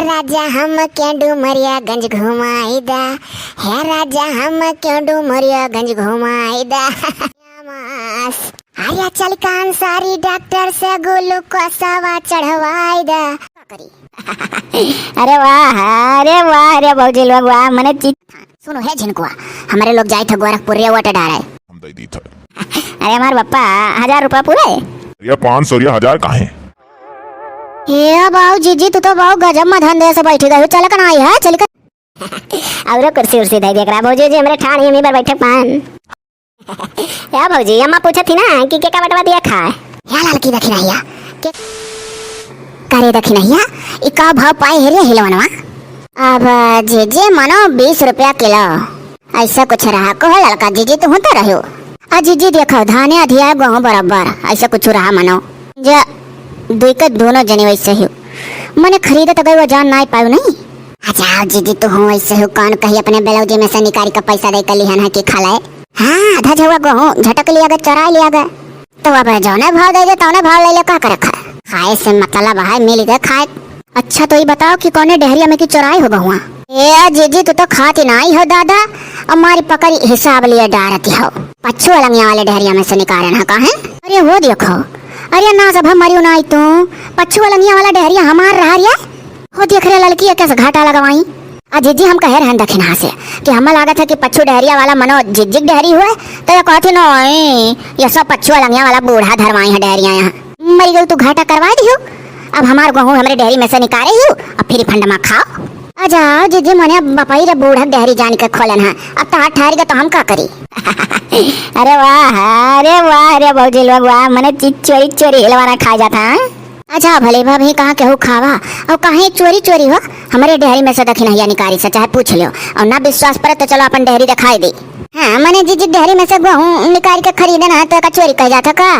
राजा हम क्यों डुमरियागंज घुमाईदा, है राजा हम क्यों डुमरियागंज घुमाईदा। आया चल कान सारी डॉक्टर से ग्लूकोसवा चढ़वाईदा। अरे वाह रे भौजी लोग वाह मने सुनो है झिनकुआ, हमारे लोग जाए थे गोरखपुर रे वोट डाले। हम दे दी था। अरे हमारे पप्पा 1000 रुपया पूरे या 500 या 1000 कहाँ है? ये बाऊ जीजी तू तो बाऊ गजब में धंधे से बैठी गई। चल कना आई है चल कर और कुर्सी उर्सी दे देख रहा भौजी जी हमरे ठाणी में बैठे पान। या भौजी अम्मा पूछा थी ना कि के बटवा दिया खा या लड़की दखी नहीं के करे दखी नहीं ई का भाव पाए हेरे हिलवनवा। अब जीजी मानो 20 रुपया किलो ऐसा कुछ रहा को है लड़का। जीजी तो होता रहो आ जीजी देखो धाने अधिया गेहूं बराबर ऐसा कुछ रहा मानो जे दुई के दोनों जने वैसे ही मने खरीदे तो गई वो जान नहीं पाऊ नहीं। अच्छा जीजी तो हूँ वैसे ही कौन कही अपने ब्लाउज में से निकाल का पैसा दे कर लिहन है कि खा लाए। हाँ आधा झुआ गेहूं झटक लिया गया चरा लिया गया तो अब जौने भाव दे तौने भाव ले ले का कर रखा खाए से मतलब है मिल गए खाए। अच्छा तो ये बताओ कि कौने डहरिया में की चुराई हो बहुआ। ए जीजी तू तो खाती नहीं हो दादा हमारी पकड़ी हिसाब लिए डारती हो पच्छू अलंगिया वाले डहरिया में से निकाले ना कहा। अरे वो देखो अरे ना सब हमारी उनाई तो पच्छू अलंगिया वाला डहरिया हमार रहा रिया हो देख रहे लड़की है कैसे घाटा लगवाई। जीजी हम कह रहे दक्षिणा से कि हमें लागत है कि पच्छू डहरिया वाला मनो जिग डहरी हुए तो ये कहती नो ये सब पच्छू अलंगिया वाला बूढ़ा धरवाई है डहरिया यहाँ मरी गई तू घाटा करवा दी हो। अब हमार गेहूं हमारे डेहरी में से निकाले हो अब फिर फंड में खाओ। जाओ जीजी मने बपाई रे बूढ़ा डेहरी जान के खोलन है अब तो हाथ ठहर गए तो हम का करी। अरे वाह रे भौजी लोग वाह मने चोरी चोरी हिलवाना खा जाता है। अच्छा भले भाभी कहाँ केहू खावा और कहीं चोरी चोरी हो हमारे डेहरी में से दखी नहीं निकारी से चाहे पूछ लो और ना विश्वास पर तो चलो अपन डेहरी दिखाई दी। हाँ मैंने जीजी डेहरी में से गेहूं निकाल के खरीदना तो का चोरी कह जाता का।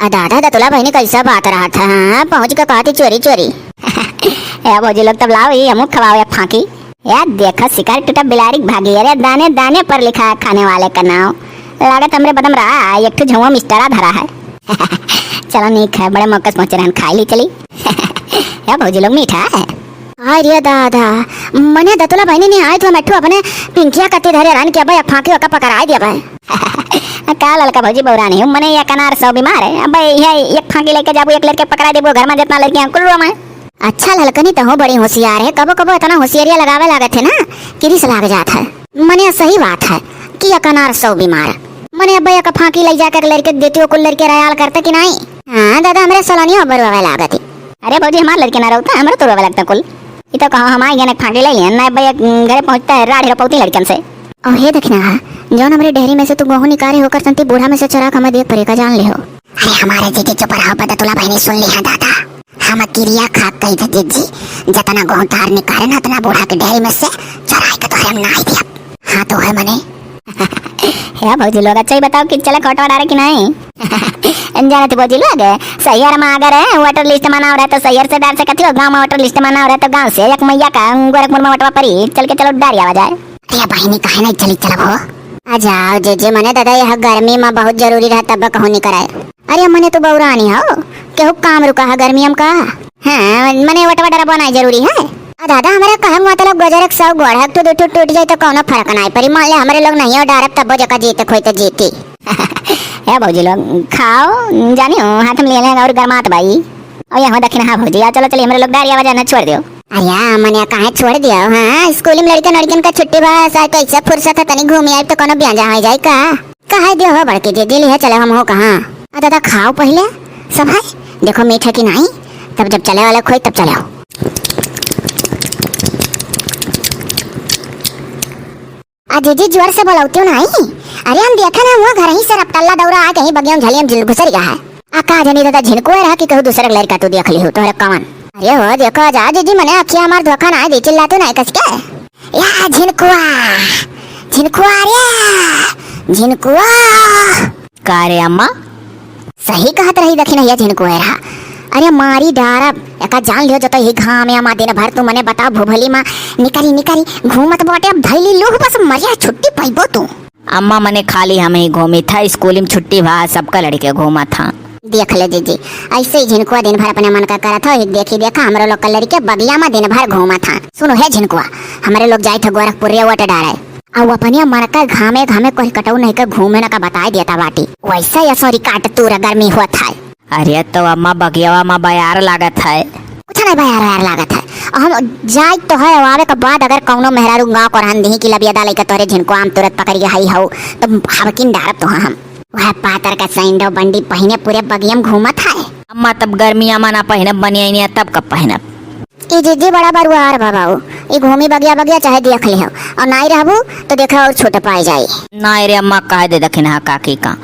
दादा दतुला बहनी कैसा बात रहा था। हाँ पहुँच के कहा थी चोरी चोरी। या भौजी लोग तब लाओ ये अमुक खवाओ या फांकी यार देखा शिकार टूटा बिलारी भागी। अरे दाने दाने पर लिखा है खाने वाले का नाम लागत हमरे बदम रहा एक झुआ मिस्टरा धरा है। चलो नीक है बड़े मौके से पहुंचे रहन खाई ली चली। या भौजी लोग मीठा है। अरे दादा मने दतुला बहनी ने आए तो मैं अपने पिंकिया कत्ती धरे रहन के भाई फांकी का पकड़ा दिया भाई। का लड़का भौजी बौरा नहीं हूँ मने ये कनार सौ बीमार है अब ये एक फांकी लेके जाबू एक लड़के पकड़ा देबो घर में जितना लड़कियां कुल रो में। अच्छा लड़कनी तो हो बड़ी होशियार है कबो कबो इतना होशियारिया लगावे लागत है ना किरिस लाग जात है। मने सही बात है कि ये कनार सौ बीमार मने अब का फांकी ले जाकर लड़के देती हो कुल लड़के रयाल करते कि नहीं। हाँ दादा हमारे सलानिया बरवावे लागत है। अरे भौजी हमारे लड़के ना रहता हमारे तो रोवे लगता कुल ये तो कहो हमारे यहाँ फांकी ले लिया ना भैया घरे पहुंचता है राढ़ी रपौती लड़कन से। और हे देखना जौन हमारे डेहरी में से तू गेहूं निकाले होकर संती बूढ़ा में से चराक हमें देख पड़ेगा जान ले हो। अरे हमारे जीजी चुप रहो बदतुला बहनी सुन ली है दादा हम किरिया खा कही थे जीजी जितना गेहूं तार निकाले ना उतना बूढ़ा के डेहरी में से चराई के तो हम ना ही दिया। हाँ तो है मने। या भौजी लोग अच्छा ही बताओ कि चले कोटवा डारे कि नहीं। जाने तो भौजी लोग सैयर में अगर है वाटर लिस्ट मना रहा है तो सैयर से डाल सकती हो गाँव में वाटर लिस्ट मना रहा है तो गाँव से एक मैया का गोरखपुर में वटवा परी चल के चलो डारी आवा जाए। अरे बहनी कहे नहीं चली चलो हो आ जाओ जीजी मने दादा यह गर्मी में बहुत जरूरी रहा तब कहूँ नहीं कराए। अरे मने तो बौरानी हो केहू काम रुका है गर्मी में का। हाँ मने वटवा डरा बनाई जरूरी है। दादा हमारे कहम मतलब गजरक सब गोढ़क तो टूट जाए तो कोनो फर्क नहीं पड़ी मान ले हमारे लोग नहीं हो डारब तब जगह जीते खोई तो जीती। या भौजी लोग खाओ जानी हो हाथ में ले लेंगे और गरमात भाई और यहाँ दक्षिण। हाँ भौजी आ चलो चलिए हमारे लोग डारी आवाज छोड़ दियो। अरे मने कहाँ छोड़ दिया। हाँ स्कूल में लड़कियन का छुट्टी बा तो ऐसा फुर्सत है तनी घूमी आई तो कोनो ब्याजा हो जाए का कहा दियो हो बड़की दीदी ले चले हम हो कहाँ। दादा खाओ पहले सब है देखो मीठा की नहीं तब जब चले वाले खोई तब चले। जीजी जोर से बोलौती नहीं। अरे हम देखा ना वो घर ही से रपटल्ला दौरा आ कहीं बगिया झलिया में घुसर गया है का जनी दादा झिनकुआ रहा कि कहूँ दूसरे लड़का तू देख ली हो तोहरे कौन। अरे हो देखो जा जीजी मने अखिया हमार धोखा ना दे चिल्ला तो नहीं कस के या झिनकुआ झिनकुआ रे झिनकुआ का रे अम्मा सही कहत रही दखी नहीं झिनकुआ रहा। अरे मारी डारा एका जान लियो जतो ही घाम या दिन भर तू मने बता भुभली मां निकारी घूमत बाटे अब धैली लोग बस मजा छुट्टी पाइबो तू। अम्मा मने खाली हमें ही घूमी था स्कूल में छुट्टी भा सबका लड़के घूमा था। देख ले जीजी, ऐसे ही झिनकुआ दिन भर अपने मन का करा था। एक देखी देखा हमरो लोग कलरी के बगिया में दिन भर घूमा था। सुनो है झिनकुआ, हमारे लोग जाए थे गोरखपुर रे वट डारे और अपनिया मन का घामे घामे कोई कटऊ नहीं का घूमे ना का बताई देता बाटी। वैसा या सॉरी काट तूरा गर्मी हुआ था। अरे तो अम्मा बगियावा में बयार लागत है। कुछ नहीं भाई यार लागत है। हम जाए तो है आवे के बाद अगर कौनो मेहरारू गाँव को रहन दी कि लबिया डाले के तोरे झिनकुआ हम तुरंत पकड़ के हाई हो तो हवकिन डारत तो हम वह पातर का सैंडो बंडी पहने पूरे बगियम घूमत है। अम्मा तब गर्मिया में ना पहनब बनिया तब कब पहनब। ई जीजी बड़ा बरुआ आर बाबू ई घूमी बगिया बगिया चाहे देख ले हो और नहीं रहबू तो देखा और छोटे पाए जाए। नहीं रे अम्मा कह दे दखिन हा काकी का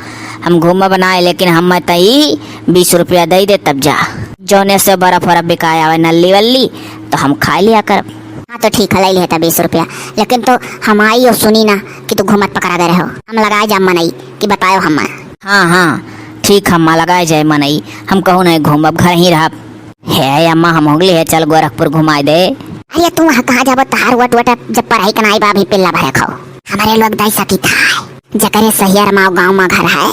हम घूम बनाए लेकिन हम तई 20 रुपया दे दे तब जा जोने से बर्फ वरफ बिकाया हुआ नल्ली वल्ली तो हम खा लिया कर। हाँ तो ठीक है ले लेता 20 रुपया, लेकिन तो हम आई और सुनी ना कि तू घूमत पकड़ा गए रहो। हम लगाए जा मनई कि बताओ हम। हाँ हाँ ठीक अम्मा लगाए जाए मनई हम कहूँ नहीं घूमब घर ही रह है अम्मा हम होगली है चल गोरखपुर घुमाए दे। अरे तू वहाँ कहाँ जाबो तार वट वट जब पढ़ाई कनाई बा भी पिल्ला भरे खाओ। हमारे लोग दाई सकी था जकरे सहियर माओ गाँव में घर है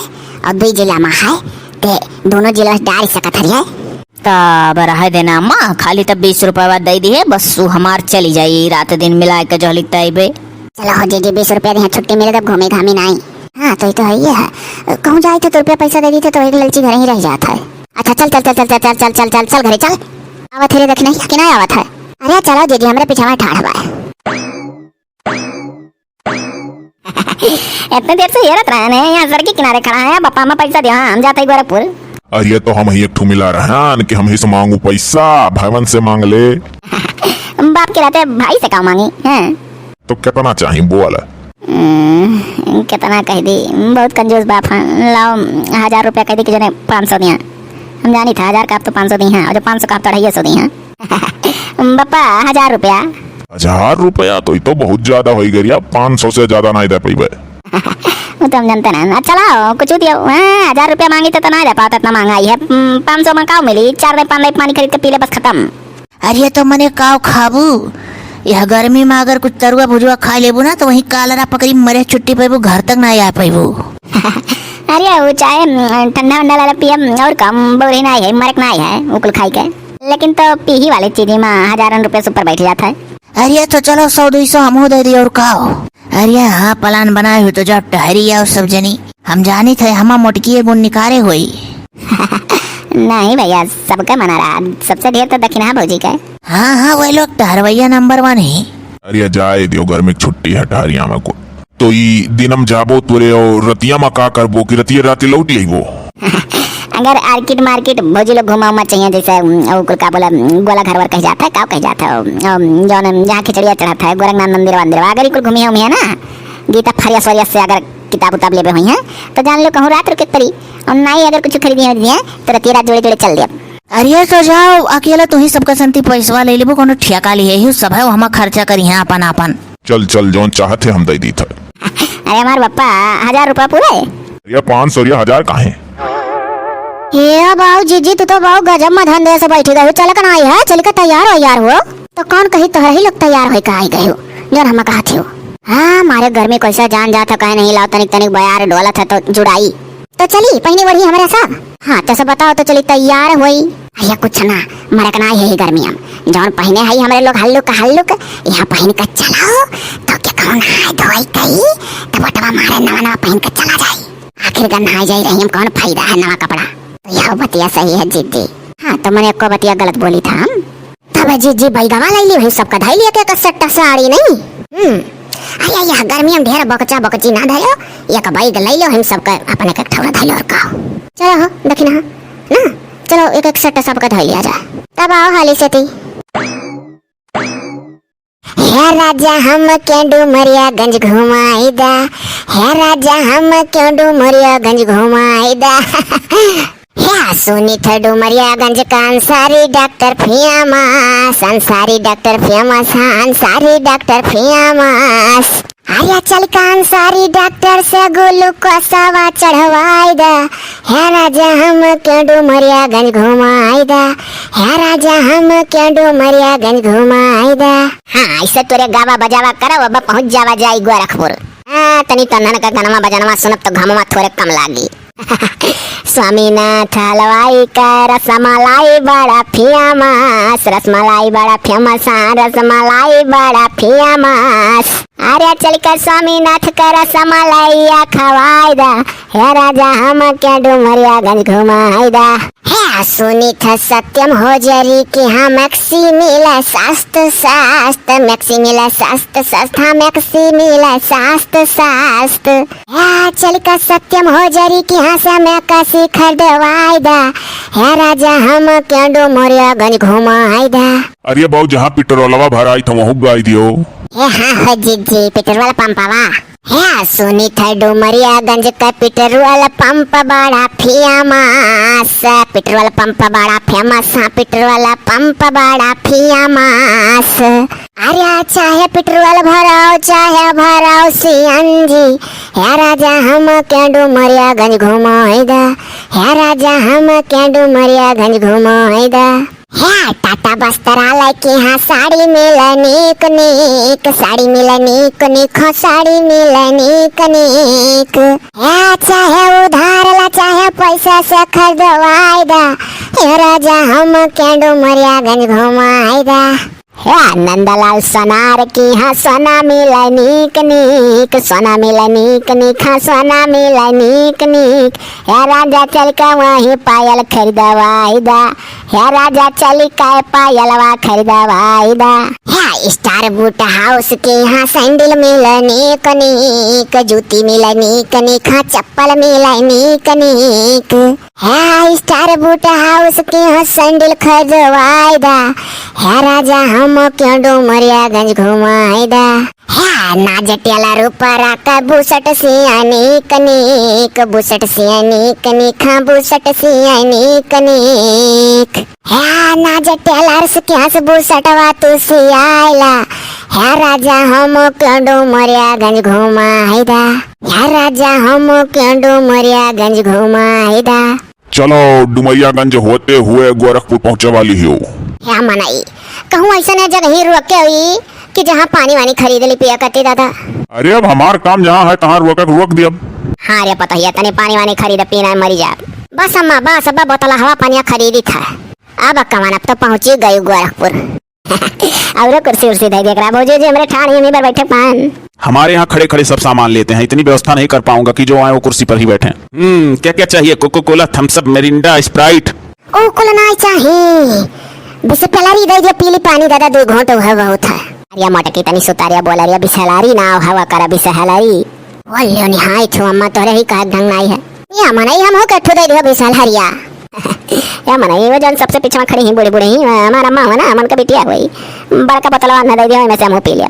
और 2 जिला में है ते दोनों जिला डाल सकत है। तब रह देना अम्मा खाली तब 20 रुपया दे दी है बस वो हमार चली जाई रात दिन मिला के जो लिखता है बे। चलो हो जी 20 रुपया दे छुट्टी मिले तब घूमे घामी नहीं। हाँ तो है ये है कहूँ जाए थे तो रुपया पैसा दे दी थे तो एक ललची घर ही रह जाता है। अच्छा चल चल चल चल चल चल चल चल चल चल घरे चल आवत है देख नहीं कि नहीं आवत है। अरे चलो जीजी हमारे पीछे में ठाड़ बा। इतने देर से ये रत रहे हैं यहाँ सड़क के किनारे खड़ा है पापा में पैसा दिया हम जाते गोरखपुर। अरे तो हम ही एक ठू मिला रहे हैं कि हम ही से मांगू पैसा भवन से मांग ले। बाप के रहते भाई से क्या मांगी हैं? तो कितना चाहिए बोल। कितना कह दी बहुत कंजूस बाप है। लाओ 1000 रुपया कह दी कि जो 500 दिया हम जानी था 1000 का आप तो 500 दी हैं और जो 500 का आप तो 250 दी हैं। पापा 1000 रुपया। 1000 रुपया तो ये तो बहुत ज्यादा हो गई 500 से ज्यादा नहीं दे पाइबे। वो तो हम जानते ना। अच्छा लाओ कुछ दियो 1000 रुपया मांगी तो नहीं दे पाता इतना महंगाई है। 500 में काव मिली 4 नहीं 5 नहीं पानी खरीद के पी ले बस खत्म। अरे तो मने काव खाबू यह गर्मी में अगर कुछ तरुआ भुजुआ खा लेबू ना तो वही कालरा पकड़ी मरे छुट्टी पेबू घर तक नहीं आ पाबू। अरे वो चाहे ठंडा वंडा वाला पियम और कम बोरी नहीं है मरक नहीं है उकुल खाई के लेकिन तो पीही वाले चीज में 1000 रुपये ऊपर बैठ जाता है। अरे तो चलो 100-200 हमू दे दी और खाओ। अरे हाँ प्लान बनाए हुए तो जब टहरी आओ सब जनी हम जानी थे हम मोटकी गुण निकारे हुई। नहीं भैया सबका मना रहा सबसे ढेर तो दक्षिणा भौजी का। हाँ हाँ वही लोग टहरवैया नंबर 1 ही। अरे जाए दियो घर में छुट्टी है टहरिया में को तो ई दिनम जाबो तुरे और रतिया में का करबो कि रतिया राती लौट लेबो। अगर आर्किट मार्केट भौजी लोग घुमा उमा चाहिए जैसे वो का बोला गोला घर वर कह जाता है का कह जाता है जो जहाँ खिचड़िया चढ़ाता है गोरखनाथ मंदिर वंदिर अगर इकुल घूमी हुई है ना गीता फरिया सरिया से अगर किताब उताब ले हुई है तो जान लो कहूँ रात रुके तरी और नहीं अगर कुछ खरीदी है तो रतिया रात जोड़े जोड़े चल दिया। अरे तो जाओ अकेला तू ही सबका संती पैसा ले लेबो कोनो ठियाका लिए ही सब है हम खर्चा करी है अपन अपन। चल चल जोन चाहते हम दे दी था। अरे हमारे पप्पा 1000 रुपया पूरे। ये 500 या 1000 काहे। ये बाऊ जीजी तू तो बाऊ गजब में धंधे से बैठी गई चल कर आई है चल कर तैयार हो यार हो तो कौन कही तो ही लोग तैयार हो आई गए हो जन हम कहा थे। हाँ मारे घर में कैसा जान जाता कहे नहीं लाओ तनिक तनिक बयार डोला था तो जुड़ाई तो चली पहनी बढ़ी हमारे साथ। हाँ तो सब बताओ तो चली तैयार हुई भैया कुछ ना मरकना है गर्मी हम जौन पहने है हमारे लोग हल्लुक यहाँ पहन कर चलाओ तो क्या कहूँ नहाए धोई कही तो बटवा मारे नवा नवा पहन कर चला जाये आखिर का नहाए जाई रही हम कौन फायदा है नवा कपड़ा तो यह बतिया सही है जीजी। हाँ तो मैंने को बतिया गलत बोली था हम तब जीजी बैगवा लाई ली सबका धाई लिया क्या कसेट्टा साड़ी नहीं। अरे यह गर्मी में ढेर बकचा बकची ना धलो एक बैग ले लो हम सबका अपने के ठौरा धैलो और खाओ चलो हो दक्षिणा ना चलो एक एक सेट सबका धै लिया जाए तब आओ हाली से ती। हे राजा हम क्यों डुमरियागंज घुमाईदा हे राजा हम क्यों डुमरियागंज घुमाईदा हे सुनी थ डुमरियागंज का Ansari doctor famous Ansari doctor famous Ansari doctor famous अरे चल का अंसारी डॉक्टर से ग्लूकोसवा चढ़वाई दा हे राजा हम क्यों डुमरियागंज घुमाई दा हे राजा हम क्यों डुमरियागंज घुमाई दा। हाँ ऐसे तोरे गावा बजावा करो अब पहुंच जावा जाई गोरखपुर। तनी तंदन का गनमा बजनवा सुनब तो घमवा थोड़े कम लागी। स्वामीनाथ हलवाई का रसमलाई बड़ा फेमस, रसमलाई बड़ा फेमस, हाँ रसमलाई बड़ा फेमस। अरे चल कर स्वामीनाथ का रसमलाइया खवाई दा, हे राजा हम क्या डुमरियागंज घुमाई दा। है सुनी था सत्यम हो जरी कि हाँ मैक्सी मिला सस्त सस्त, मैक्सी मिला सस्त सस्त, हाँ मैक्सी मिला सस्त सस्त। है चल का सत्यम हो जरी कि हाँ से मैं कसी खरीदवाई दा, है राजा हम क्या डुमरियागंज घुमाई दा। अरे बाबू जहाँ पेट्रोलवा भराई था वहाँ गाई दियो। हाँ हो जी पेट्रोल वाला पंपावा है सुनी था डुमरियागंज का पेट्रोल पंप बड़ा फेमस, पेट्रोल वाला पंप बड़ा फेमस, हाँ पेट्रोल वाला पंप बड़ा फेमस। अरे चाहे पेट्रोल भराओ चाहे भराओ सीएनजी, है राजा हम क्या डुमरियागंज घुमाई दा, है राजा हम क्या डुमरियागंज घुमाई दा। है टाटा वस्त्रालय की हाँ साड़ी मिला नीक नीक, साड़ी मिला नीक नीक, हाँ साड़ी मिला नीक नीक। है चाहे उधार ला चाहे पैसा से खरीदवाई दा, हे राजा हम क्या डुमरियागंज घुमाई दा। है नंदलाल सोनार की हाँ सोना मिला नीक नीक, सोना मिला नीक नीक, हाँ सोना मिला नीक नीक। है राजा चल का वही पायल खरीदवाई दा, है राजा चल का पायलवा खरीदवाई दा। है स्टार बूट हाउस के यहाँ सैंडल मिला नीक नीक, जूती मिला नीक नीक, हाँ चप्पल मिला नीक नीक। है स्टार बूट हाउस के यहाँ सैंडल खरीदवाई दा, है राजा हम क्यों डुमरियागंज घुमाई दा। है नाजटेला रूपरा का बुसट सिया नीक नीक, बुसट सिया नीक नीक, हाँ बुसट सिया नीक नीक। है नाजटेला के हंस बुसटवा तू सियाला, है राजा हम क्यों डुमरियागंज घुमाई दा, है राजा हम क्यों डुमरियागंज घुमाई दा। चलो डुमरियागंज होते हुए गोरखपुर पहुँचे वाली हो। क्या मनाई कहूँ ऐसा न जगह ही रुक के हुई कि जहाँ पानी वानी खरीद ली पिया करती दादा। अरे अब हमार काम जहाँ है तहाँ रोक दिया। हाँ रे पता ही तने पानी वानी खरीद पीना मरी जा। बस अम्मा बस अब्बा बोतल हवा पानी खरीदी था। अब कमान अब तो पहुँची गई गोरखपुर। और कुर्सी उर्सी दे देख रहा भौजी जी हमारे ठाणी में बैठे पान। हमारे यहाँ खड़े खड़े सब सामान लेते हैं, इतनी व्यवस्था नहीं कर पाऊंगा कि जो आए वो कुर्सी पर ही बैठे। क्या क्या चाहिए? Coca Cola, Thums Up, Mirinda, Sprite. ओ कुलना चाहिए बिसलरी दे दे पीली पानी दादा दो घंटे हुआ बहुत है। अरे मोटकी तनी सुतारिया बोला रे बिसहलारी ना हवा करा बिसहलारी। ओले निहाई छो अम्मा तोरे ही कह ढंग नहीं है। या मनाई हम हो के ठुदे दे बिसलहरिया। या मनाई वो जन सबसे पीछे खड़ी ही बूढ़ी बूढ़ी ही हमारा अम्मा हो ना मन का बिटिया कोई बड़का बोतलवा ना दे दिया में से हम पी लिया।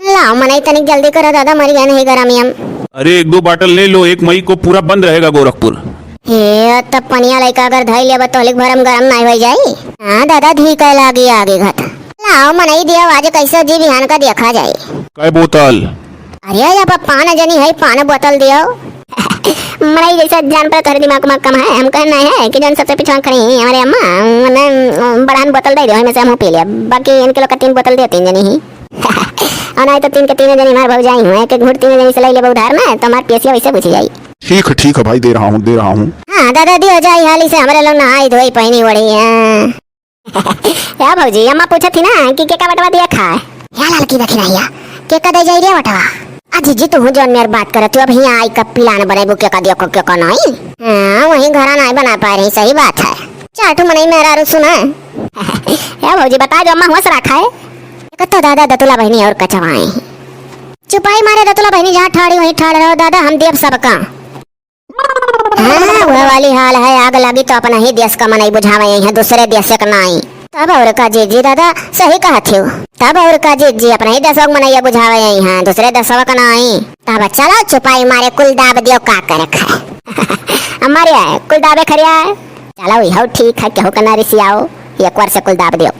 लाओ मनाई तनिक जल्दी करो दादा मर गया नहीं गरमी हम। अरे 1-2 बाटल ले लो, 1 मई को पूरा बंद रहेगा गोरखपुर। हे तब पनिया लइका अगर धई लेबा तो लिक भरम गरम नहीं हो जाई। हां दादा धी कह लागी आगे घट। लाओ मनाई दिया आज कैसे जी बिहान का देखा जाए। काय बोतल? अरे अब पान जनी है पान बोतल दियो। मनाई जैसा जान पर तोरे दिमाग में कम है हम कहना है कि जन सबसे पीछे खड़ी है हमारे अम्मा ने बड़ान बोतल दे दो में से हम पी लिया। बाकी इनके लोग का 3 बोतल दे 3 जनी ही। और नहीं तो 3 के 3 जनी मार भौ जाई हुए कि घुट 3 जनी से ले ले उधार में तो हमार पेशिया वैसे बुझ जाई। ठीक है भाई दे रहा हूँ। हाँ दादा दियो जाई हाली से हमारे लोग नहाई धोई पहनी वड़ी है। या भौजी अम्मा पूछा थी ना कि क्या बटवा दिया खा या लड़की देखी नहीं के का दे जाई रे बटवा। अजी जी तू जोन मेर बात करत तू अब यहाँ आई का प्लान बनाई के का दियो के का नहीं। हां वही घरा नहीं बना पा रही सही बात है। चाटू मने मेरा रू सुना। या भौजी बता जो अम्मा होश रखा है कतो दादा दतुला बहनी और कचवाए चुपाई मारे दतुला बहनी जहाँ ठाड़ी वहीं ठाड़ रहो दादा हम देव सबका। हाँ वह वाली हाल है आग लगी तो अपना ही देश का मनाई बुझावे यहाँ दूसरे देश का नहीं। तब और का जी दादा सही कहा थी। तब और का जी अपना ही देशों मनाइया बुझावे यहाँ दूसरे देशों का नहीं। तब चलो चुपाई मारे कुल दाब दियो का कर रखा। हमारे कुल दाबे खरिया चलो यह ठीक है क्या हो कना रिसियाओ एक बार से कुल दाब दियो।